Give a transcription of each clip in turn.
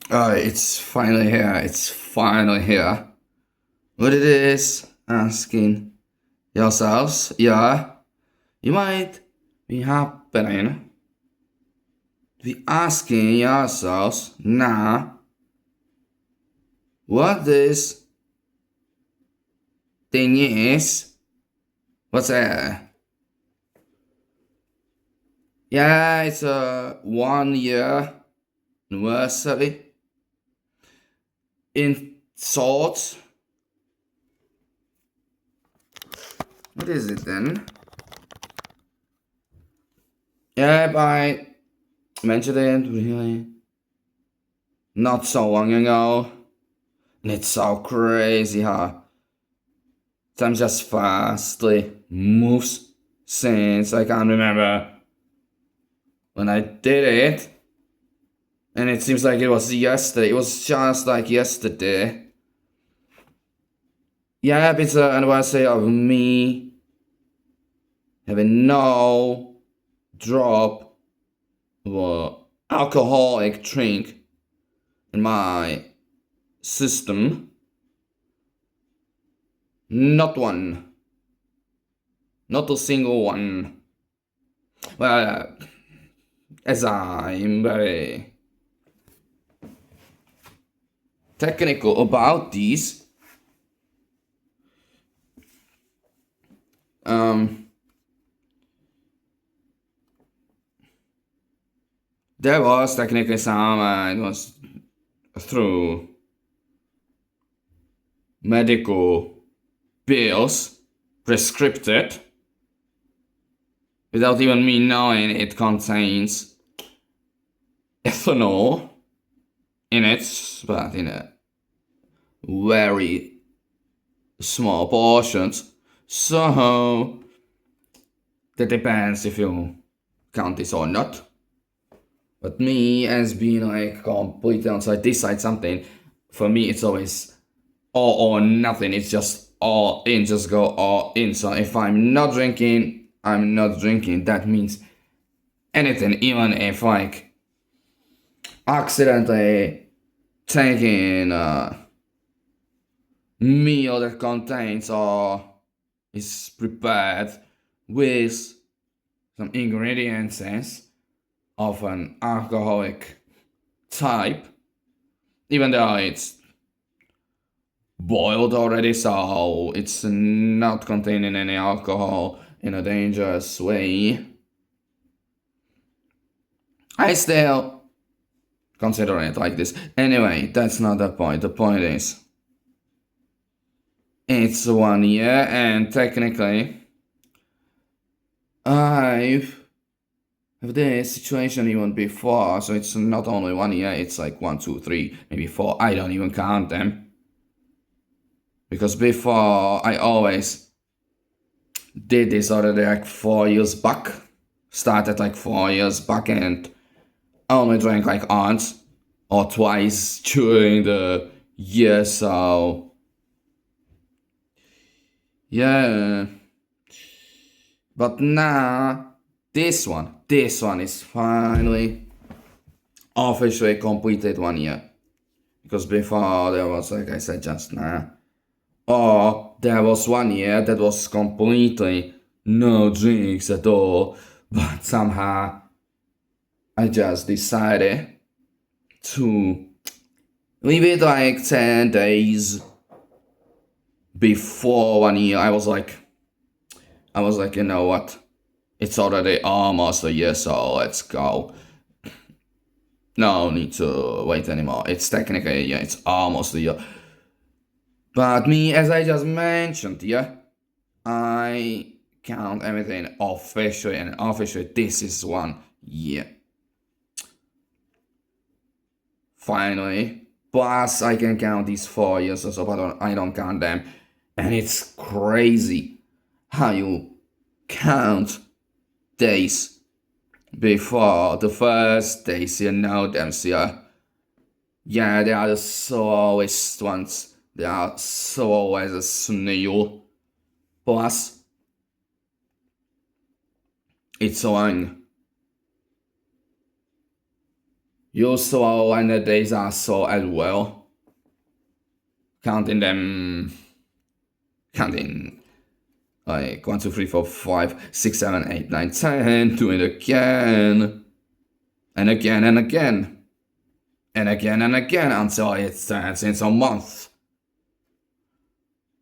It's finally here. It's finally here. What it is, asking yourselves, yeah, you might be happening. Be asking yourselves, nah, what this thing is? What's that? Yeah, it's a 1 year anniversary. In short, what is it then? Yeah, I mentioned it really not so long ago. And it's so crazy how time just fastly moves since I can't remember when I did it. And it seems like it was yesterday. It was just like yesterday. Yeah, it's an anniversary of me having no drop of alcoholic drink in my system. Not one. Not a single one. Well, as I'm very technical about these, um, there was technically some, it was through medical pills, prescripted, without even me knowing it contains ethanol in it, but in a very small portions. So that depends if you count this or not. But me, as being like completely on side, decide something, for me it's always all or nothing. It's just all in, just go all in. So if I'm not drinking, I'm not drinking. That means anything, even if like accidentally taking a meal that contains or is prepared with some ingredients of an alcoholic type, even though it's boiled already, so it's not containing any alcohol in a dangerous way. I still consider it like this. Anyway, that's not the point. The point is, it's 1 year, and technically, I've have this situation even before, so it's not only 1 year, it's like 1, 2, 3, maybe 4. I don't even count them. Because before, I always did this already like 4 years back. Started like 4 years back, and I only drank like once or twice during the year, so yeah. But now, this one is finally officially completed 1 year. Because before there was, like I said just now, or there was 1 year that was completely no drinks at all, but somehow I just decided to leave it like 10 days before 1 year. I was like, you know what? It's already almost a year, so let's go. No need to wait anymore. It's technically a year, it's almost a year. But me, as I just mentioned, yeah, I count everything officially, and officially this is 1 year. Finally. Plus I can count these 4 years or so, but I don't count them. And it's crazy how you count days before the first days you know them. So yeah, they are the slowest ones. They are slow as a snail. Plus, it's long. You slow and the days are slow as well. Counting them, counting like 1, 2, 3, 4, 5, 6, 7, 8, 9, 10, do it again, and again and again, and again and again until it turns into a month.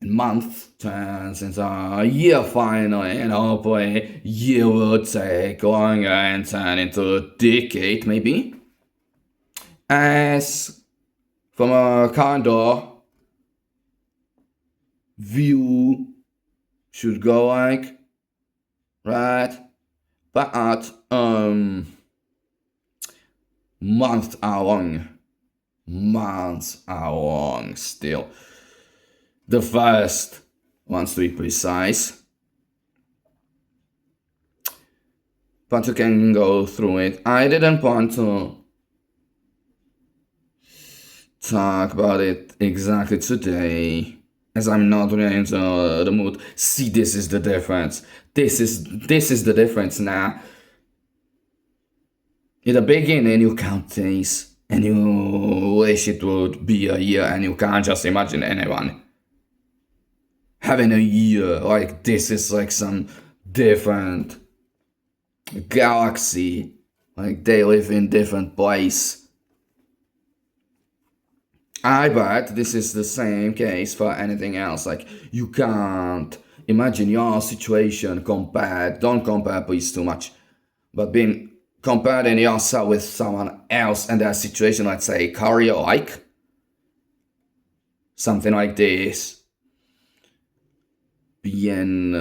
And month turns into a year finally, and hopefully year will take longer and turn into a decade maybe. As from a calendar view should go like, right? But months are long still. The first ones to be precise. But you can go through it. I didn't want to talk about it exactly today, as I'm not really into the mood. See, this is the difference. This is the difference now. In the beginning, you count days, and you wish it would be a year, and you can't just imagine anyone having a year like this is like some different galaxy, like they live in different place. I bet this is the same case for anything else. Like you can't imagine your situation compared. Don't compare please too much, but being comparing yourself with someone else and their situation, let's say career like something like this, being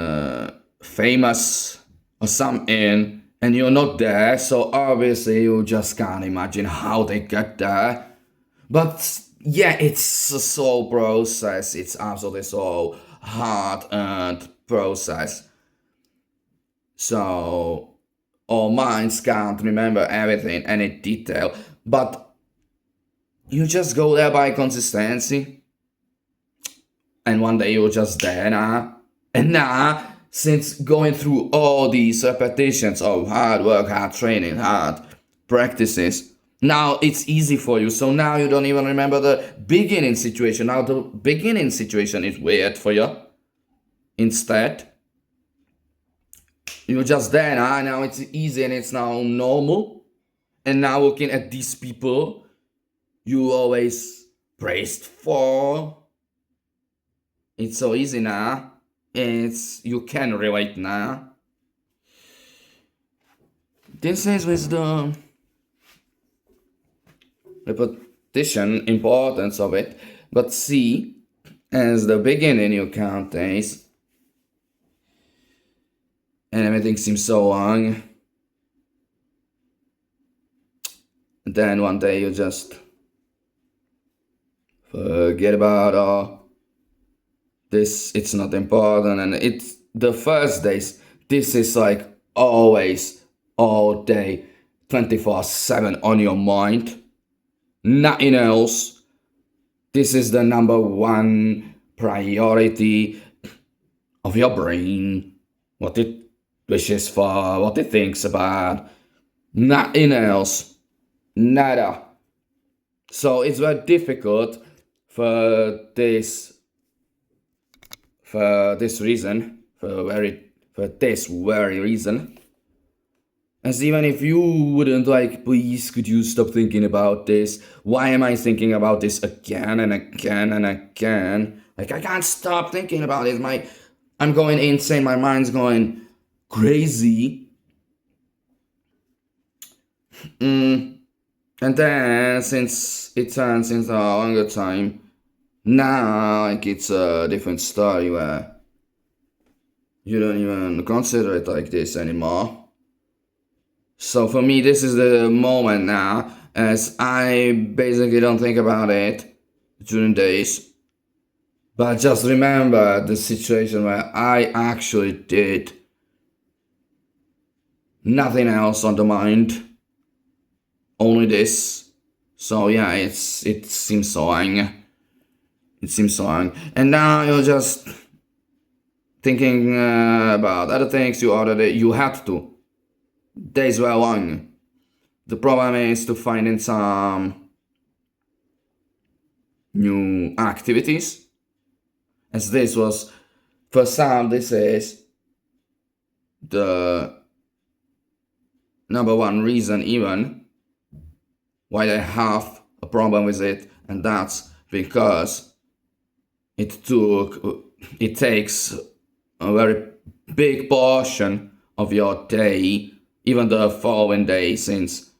famous or something, and you're not there, so obviously you just can't imagine how they get there. But yeah, it's a slow process. It's absolutely so hard-earned process. So our minds can't remember everything, any detail, but you just go there by consistency, and one day you're just there now. And now, since going through all these repetitions of hard work, hard training, hard practices, now it's easy for you. So now you don't even remember the beginning situation. Now the beginning situation is weird for you. Instead, you're just there now. Now it's easy and it's now normal. And now looking at these people you always praised for, it's so easy now. You can relate now. This is with the repetition importance of it, but see, as the beginning you count days, and everything seems so long, and then one day you just forget about all this, it's not important, and it's the first days, this is like always, all day, 24/7 on your mind, nothing else. This is the number one priority of your brain, what it wishes for, what it thinks about, nothing else, nada. So it's very difficult for this reason, for this very reason. As even if you wouldn't like, please could you stop thinking about this? Why am I thinking about this again and again and again? Like I can't stop thinking about it. I'm going insane, my mind's going crazy. And then since it turns into a longer time, now like it's a different story where you don't even consider it like this anymore. So for me, this is the moment now, as I basically don't think about it during days, but just remember the situation where I actually did nothing else on the mind, only this. So yeah, it seems so long. It seems so long, and now you're just thinking about other things you had to. Days were long. The problem is to finding some new activities, as this was, for some, this is the number one reason even why they have a problem with it, and that's because it takes a very big portion of your day, even the following day, since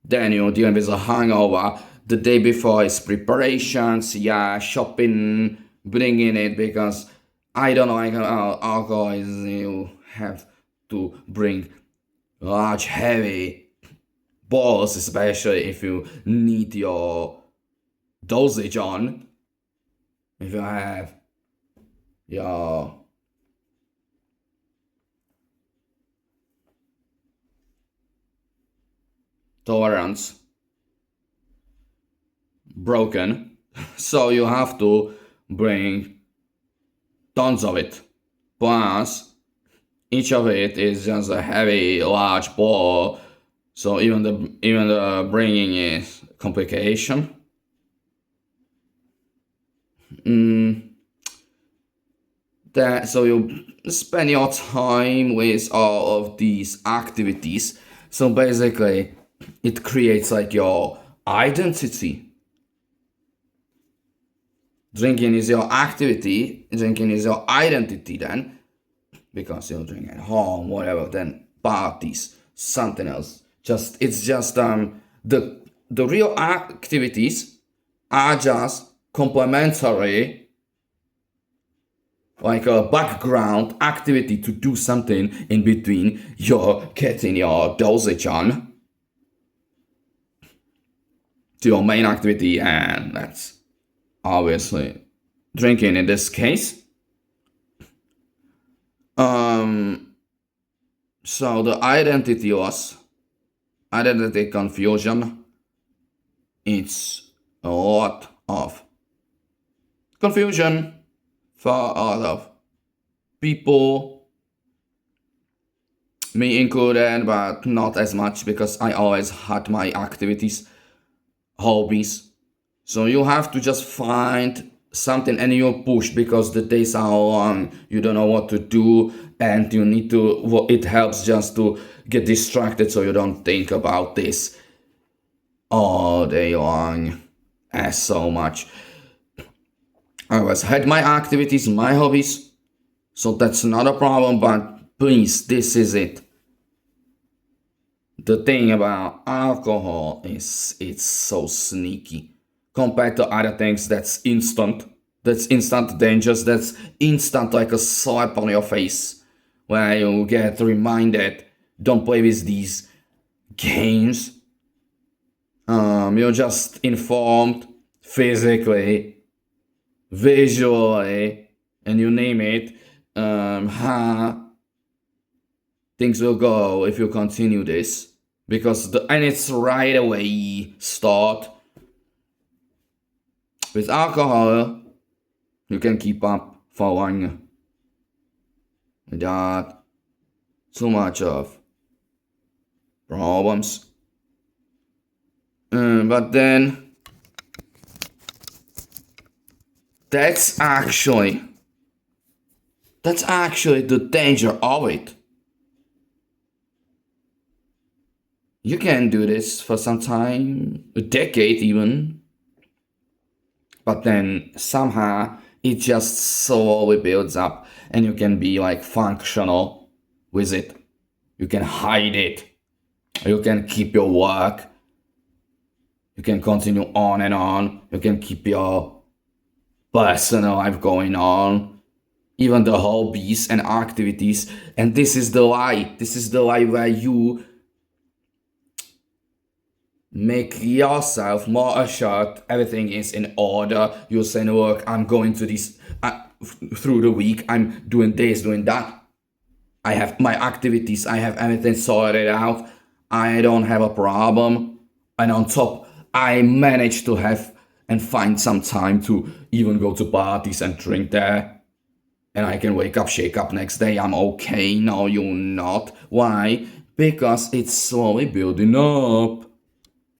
then you're dealing with a hangover. The day before is preparations, yeah, shopping, bringing it, because I don't know, like alcohol is, you have to bring large, heavy balls, especially if you need your dosage on. If you have your tolerance broken, so you have to bring tons of it. Plus, each of it is just a heavy, large ball, so even the bringing is complication. So you spend your time with all of these activities. So basically, it creates like your identity. Drinking is your activity, drinking is your identity then, because you're drinking at home, whatever, then parties, something else. It's just the real activities are just complementary, like a background activity to do something in between you're getting your dosage on to your main activity, and that's obviously drinking in this case. So the identity confusion, it's a lot of confusion for a lot of people, me included, but not as much because I always had my activities, hobbies. So you have to just find something and you push, because the days are long, you don't know what to do, and you need to, it helps just to get distracted so you don't think about this all day long as so much. I always had my activities, my hobbies, so that's not a problem, but please, this is it. The thing about alcohol is it's so sneaky compared to other things. That's instant dangers, that's instant, like a slap on your face, where you get reminded, don't play with these games. You're just informed physically, visually, and you name it, how things will go if you continue this, because and it's right away start. With alcohol, you can keep up for long without too much of problems. But then that's actually the danger of it. You can do this for some time, a decade even, but then somehow it just slowly builds up, and you can be like functional with it. You can hide it. You can keep your work. You can continue on and on. You can keep your personal life going on, even the hobbies and activities. And this is the lie. This is the lie where you make yourself more assured everything is in order. You say, look, I'm going to this through the week, I'm doing this, doing that, I have my activities, I have everything sorted out, I don't have a problem, and on top I managed to have and find some time to even go to parties and drink there, and I can wake up, shake up next day, I'm okay. No, you're not. Why? Because it's slowly building up.